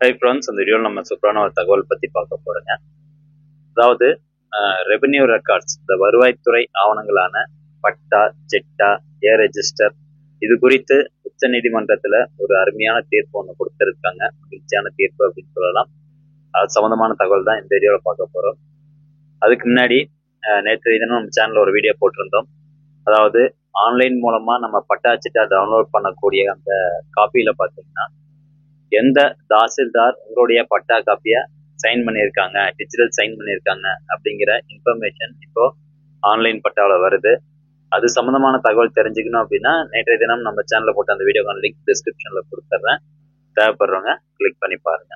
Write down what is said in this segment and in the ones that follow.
Hi friends, இந்த வீடியோவில் நம்ம சூப்பரான ஒரு தகவல் பற்றி பார்க்க போகிறோங்க. அதாவது ரெவென்யூ ரெக்கார்ட்ஸ், இந்த வருவாய்த்துறை ஆவணங்களான பட்டா, சிட்டா, ஏ ரெஜிஸ்டர், இது குறித்து உச்ச நீதிமன்றத்தில் ஒரு அருமையான தீர்ப்பு ஒன்று கொடுத்துருக்காங்க. மகிழ்ச்சியான தீர்ப்பு அப்படின்னு சொல்லலாம். அது சம்மந்தமான தகவல் தான் இந்த வீடியோவில் பார்க்க போகிறோம். அதுக்கு முன்னாடி நேற்று தினம் நம்ம சேனலில் ஒரு வீடியோ போட்டிருந்தோம். அதாவது ஆன்லைன் மூலமாக நம்ம பட்டா சிட்டா டவுன்லோட் பண்ணக்கூடிய அந்த காப்பியில் பார்த்தீங்கன்னா எந்த தாசில்தார் உங்களுடைய பட்டா காப்பியை சைன் பண்ணியிருக்காங்க, டிஜிட்டல் சைன் பண்ணியிருக்காங்க அப்படிங்கிற இன்ஃபர்மேஷன் இப்போ ஆன்லைன் பட்டாவில் வருது. அது சம்மந்தமான தகவல் தெரிஞ்சுக்கணும் அப்படின்னா நேற்றைய தினம் நம்ம சேனலில் போட்ட அந்த வீடியோக்கான லிங்க் டிஸ்கிரிப்ஷனில் கொடுத்துட்றேன். தேவைப்படுறவங்க கிளிக் பண்ணி பாருங்க.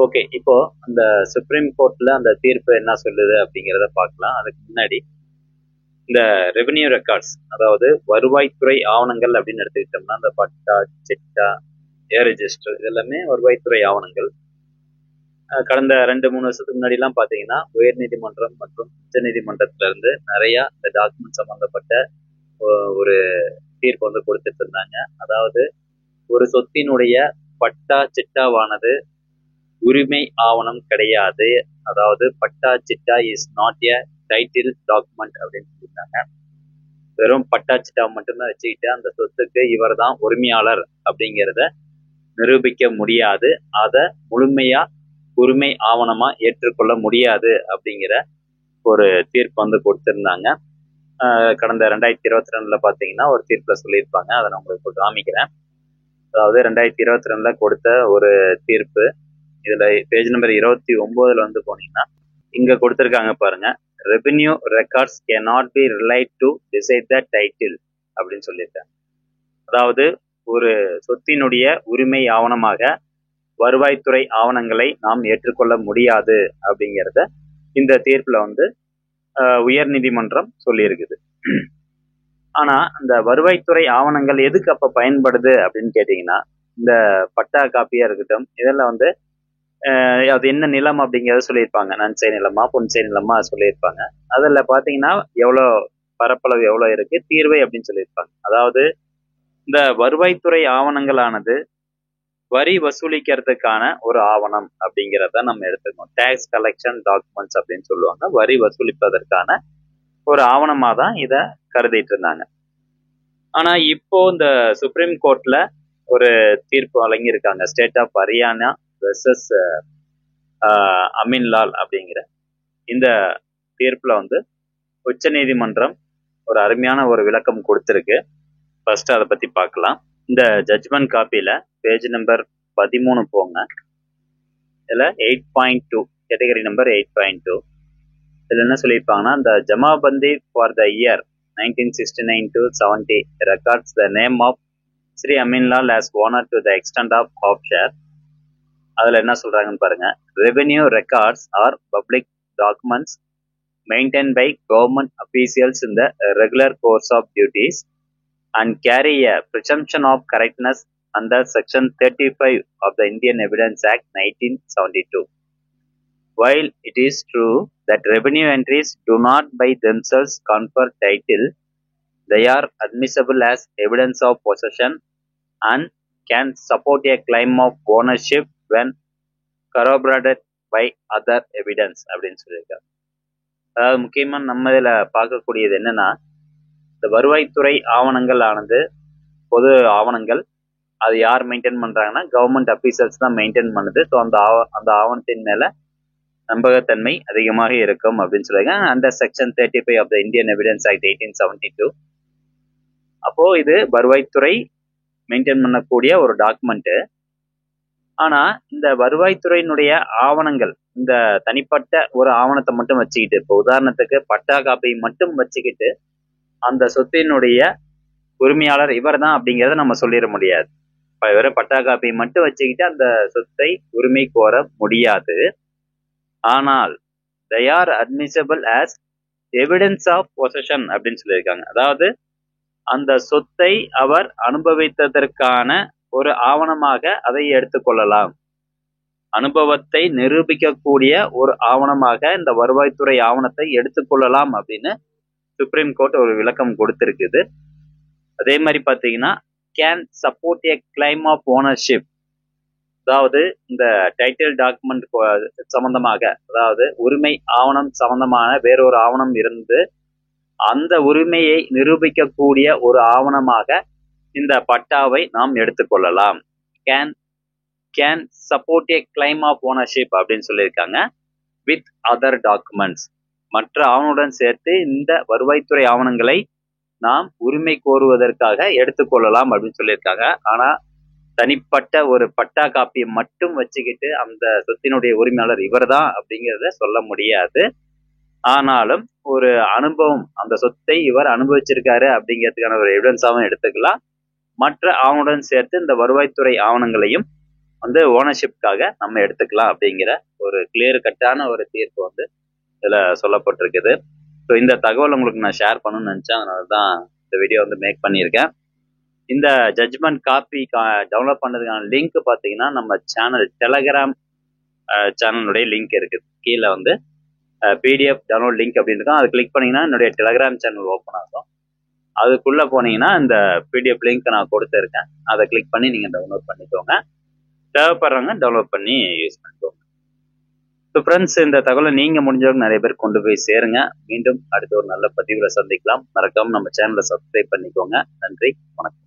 ஓகே, இப்போ அந்த சுப்ரீம் கோர்ட்டில் அந்த தீர்ப்பு என்ன சொல்லுது அப்படிங்கிறத பார்க்கலாம். அதுக்கு முன்னாடி இந்த ரெவென்யூ ரெக்கார்ட்ஸ், அதாவது வருவாய்த்துறை ஆவணங்கள் அப்படின்னு எடுத்துக்கிட்டோம்னா அந்த பட்டா, சிட்டா, ஏ ரெஜிஸ்டர், இது எல்லாமே வருவாய்த்துறை ஆவணங்கள். கடந்த 2-3 வருஷத்துக்கு முன்னாடி எல்லாம் பாத்தீங்கன்னா உயர்நீதிமன்றம் மற்றும் உச்ச நீதிமன்றத்துல இருந்து நிறைய இந்த டாக்குமெண்ட் சம்பந்தப்பட்ட ஒரு தீர்ப்பு வந்து கொடுத்துட்டு இருந்தாங்க. அதாவது ஒரு சொத்தினுடைய பட்டா சிட்டாவானது உரிமை ஆவணம் கிடையாது. அதாவது patta chitta is not a title document அப்படின்னு சொல்லியிருந்தாங்க. வெறும் பட்டா சிட்டா மட்டும்தான் வச்சுக்கிட்டு அந்த சொத்துக்கு இவர் தான் உரிமையாளர் அப்படிங்கிறத நிரூபிக்க முடியாது. அதை முழுமையா உரிமை ஆவணமா ஏற்றுக்கொள்ள முடியாது அப்படிங்கிற ஒரு தீர்ப்பு வந்து கொடுத்திருந்தாங்க. கடந்த 2022 பாத்தீங்கன்னா ஒரு தீர்ப்புல சொல்லியிருப்பாங்க. அதை நான் உங்களுக்கு காமிக்கிறேன். அதாவது 2022 கொடுத்த ஒரு தீர்ப்பு. இதுல பேஜ் நம்பர் 29 வந்து போனீங்கன்னா இங்க கொடுத்திருக்காங்க பாருங்க. Revenue records cannot be relied to decide the title அப்படின்னு சொல்லியிருக்காங்க. அதாவது ஒரு சொத்தினுடைய உரிமை ஆவணமாக வருவாய்த்துறை ஆவணங்களை நாம் ஏற்றுக்கொள்ள முடியாது அப்படிங்கிறத இந்த தீர்ப்புல வந்து உயர் நீதிமன்றம் சொல்லியிருக்குது. ஆனா இந்த வருவாய்த்துறை ஆவணங்கள் எதுக்கு அப்ப பயன்படுது அப்படின்னு கேட்டீங்கன்னா, இந்த பட்டா காப்பியா இருக்கட்டும், இதெல்லாம் வந்து அது என்ன நிலம் அப்படிங்கிறத சொல்லியிருப்பாங்க. நன்சை நிலமா, பொன்சை நிலமா சொல்லியிருப்பாங்க. அதுல பாத்தீங்கன்னா எவ்வளோ பரப்பளவு எவ்வளவு இருக்கு, தீர்வை அப்படின்னு சொல்லியிருப்பாங்க. அதாவது இந்த வருவாய்த்துறை ஆவணங்களானது வரி வசூலிக்கிறதுக்கான ஒரு ஆவணம் அப்படிங்கிறத நம்ம எடுத்துக்கணும். டேக்ஸ் கலெக்ஷன் டாக்குமெண்ட்ஸ் அப்படின்னு சொல்லுவாங்க. வரி வசூலிப்பதற்கான ஒரு ஆவணமா தான் இத கருதிட்டு இருந்தாங்க. ஆனா இப்போ இந்த சுப்ரீம் கோர்ட்ல ஒரு தீர்ப்பு வழங்கியிருக்காங்க. ஸ்டேட் ஆஃப் ஹரியானா வெர்சஸ் அமீன்லால் அப்படிங்கிற இந்த தீர்ப்புல வந்து உச்ச நீதிமன்றம் ஒரு அருமையான ஒரு விளக்கம் கொடுத்திருக்கு. ஃபர்ஸ்ட் அதை பத்தி பார்க்கலாம். இந்த ஜட்ஜ்மெண்ட் காப்பியில பேஜ் நம்பர் 13 போங்க. இதுல 8.2 கேட்டகரி நம்பர் 8.2 இதுல என்ன சொல்லியிருப்பாங்கன்னா, இந்த jamabandi for the year 1969 to 70 records the name of Sri Aminlal as owner to the extent of half share. அதுல என்ன சொல்றாங்கன்னு பாருங்க. Revenue records are public documents maintained by government officials in the regular course of duties and carry a presumption of correctness under Section 35 of the Indian Evidence Act 1972. While it is true that revenue entries do not by themselves confer title, they are admissible as evidence of possession and can support a claim of ownership when corroborated by other evidence அப்படின்னு சொல்லியிருக்காங்க. அதாவது முக்கியமா நம்ம இதுல பார்க்கக்கூடியது என்னன்னா, இந்த வருவாய்த்துறை ஆவணங்கள் ஆனது பொது ஆவணங்கள். அது யார் மெயின்டைன் பண்றாங்கன்னா கவர்மெண்ட் அபிஷியல்ஸ் தான் மெயின்டைன் பண்ணுது. ஸோ அந்த ஆவணத்தின் மேல நம்பகத்தன்மை அதிகமாக இருக்கும் அப்படின்னு சொல்லியிருக்காங்க. Under section 35 of the Indian evidence act 1872. அப்போ இது வருவாய்த்துறை மெயின்டைன் பண்ணக்கூடிய ஒரு டாக்குமெண்ட். ஆனா இந்த வருவாய்த்துறையினுடைய ஆவணங்கள், இந்த தனிப்பட்ட ஒரு ஆவணத்தை மட்டும் வச்சுக்கிட்டு, இப்போ உதாரணத்துக்கு பட்டா காப்பி மட்டும் வச்சுக்கிட்டு அந்த சொத்தினுடைய உரிமையாளர் இவர் தான் அப்படிங்கிறத நம்ம சொல்லிட முடியாது. வெறும் பட்டா காப்பி மட்டும் வச்சுக்கிட்டு அந்த சொத்தை உரிமை கோர முடியாது. ஆனால் they are admissible as evidence of possession அப்படின்னு சொல்லியிருக்காங்க. அதாவது அந்த சொத்தை அவர் அனுபவித்ததற்கான ஒரு ஆவணமாக அதை எடுத்துக்கொள்ளலாம். அனுபவத்தை நிரூபிக்கக்கூடிய ஒரு ஆவணமாக இந்த வருவாய்த்துறை ஆவணத்தை எடுத்துக்கொள்ளலாம் அப்படின்னு சுப்ரீம் கோர்ட் ஒரு விளக்கம் கொடுத்திருக்குது. அதே மாதிரி பாத்தீங்கன்னா can support a claim of ownership அதாவது இந்த டைட்டில் டாக்குமெண்ட் சம்பந்தமாக, அதாவது உரிமை ஆவணம் சம்பந்தமான வேறொரு ஆவணம் இருந்து அந்த உரிமையை நிரூபிக்கக்கூடிய ஒரு ஆவணமாக இந்த பட்டாவை நாம் எடுத்துக்கொள்ளலாம். Can can support a claim of ownership அப்படின்னு சொல்லியிருக்காங்க. வித் அதர் டாக்குமெண்ட்ஸ், மற்ற ஆவணங்களுடன் சேர்த்து இந்த வருவாய்த்துறை ஆவணங்களை நாம் உரிமை கோருவதற்காக எடுத்துக்கொள்ளலாம் அப்படின்னு சொல்லியிருக்காங்க. ஆனா தனிப்பட்ட ஒரு பட்டா காப்பியை மட்டும் வச்சுக்கிட்டு அந்த சொத்தினுடைய உரிமையாளர் இவர்தான் அப்படிங்கிறத சொல்ல முடியாது. ஆனாலும் ஒரு அனுபவம், அந்த சொத்தை இவர் அனுபவிச்சிருக்காரு அப்படிங்கிறதுக்கான ஒரு எவிடன்ஸாவும் எடுத்துக்கலாம். மற்ற ஆவணங்களுடன் சேர்த்து இந்த வருவாய்த்துறை ஆவணங்களையும் வந்து ஓனர்ஷிப்காக நம்ம எடுத்துக்கலாம் அப்படிங்கிற ஒரு கிளியர் கட்டான ஒரு தீர்ப்பு வந்து இதுல சொல்லப்பட்டிருக்குது. ஸோ இந்த தகவல் உங்களுக்கு நான் ஷேர் பண்ணணும்னு நினைச்சேன், அதனால தான் இந்த வீடியோ வந்து மேக் பண்ணியிருக்கேன். இந்த ஜட்ஜ்மெண்ட் காப்பி டவுன்லோட் பண்ணுறதுக்கான லிங்க் பார்த்தீங்கன்னா நம்ம சேனல் டெலகிராம் சேனலுடைய லிங்க் இருக்குது. கீழே வந்து பிடிஎஃப் டவுன்லோட் லிங்க் அப்படின்னு இருக்கும். அதை கிளிக் பண்ணீங்கன்னா என்னுடைய டெலகிராம் சேனல் ஓப்பன் ஆகும். அதுக்குள்ளே போனீங்கன்னா இந்த பிடிஎஃப் லிங்க் நான் கொடுத்துருக்கேன். அதை கிளிக் பண்ணி நீங்கள் டவுன்லோட் பண்ணிக்கோங்க. தேவைப்படுறவங்க டவுன்லோட் பண்ணி யூஸ் பண்ணிக்கோங்க. ஸோ ஃப்ரெண்ட்ஸ், இந்த தகவலை நீங்கள் முடிஞ்சவங்க நிறைய பேர் கொண்டு போய் சேருங்க. மீண்டும் அடுத்த ஒரு நல்ல பதிவில் சந்திக்கலாம். மறக்காம நம்ம சேனலை சப்ஸ்கிரைப் பண்ணிக்கோங்க. நன்றி, வணக்கம்.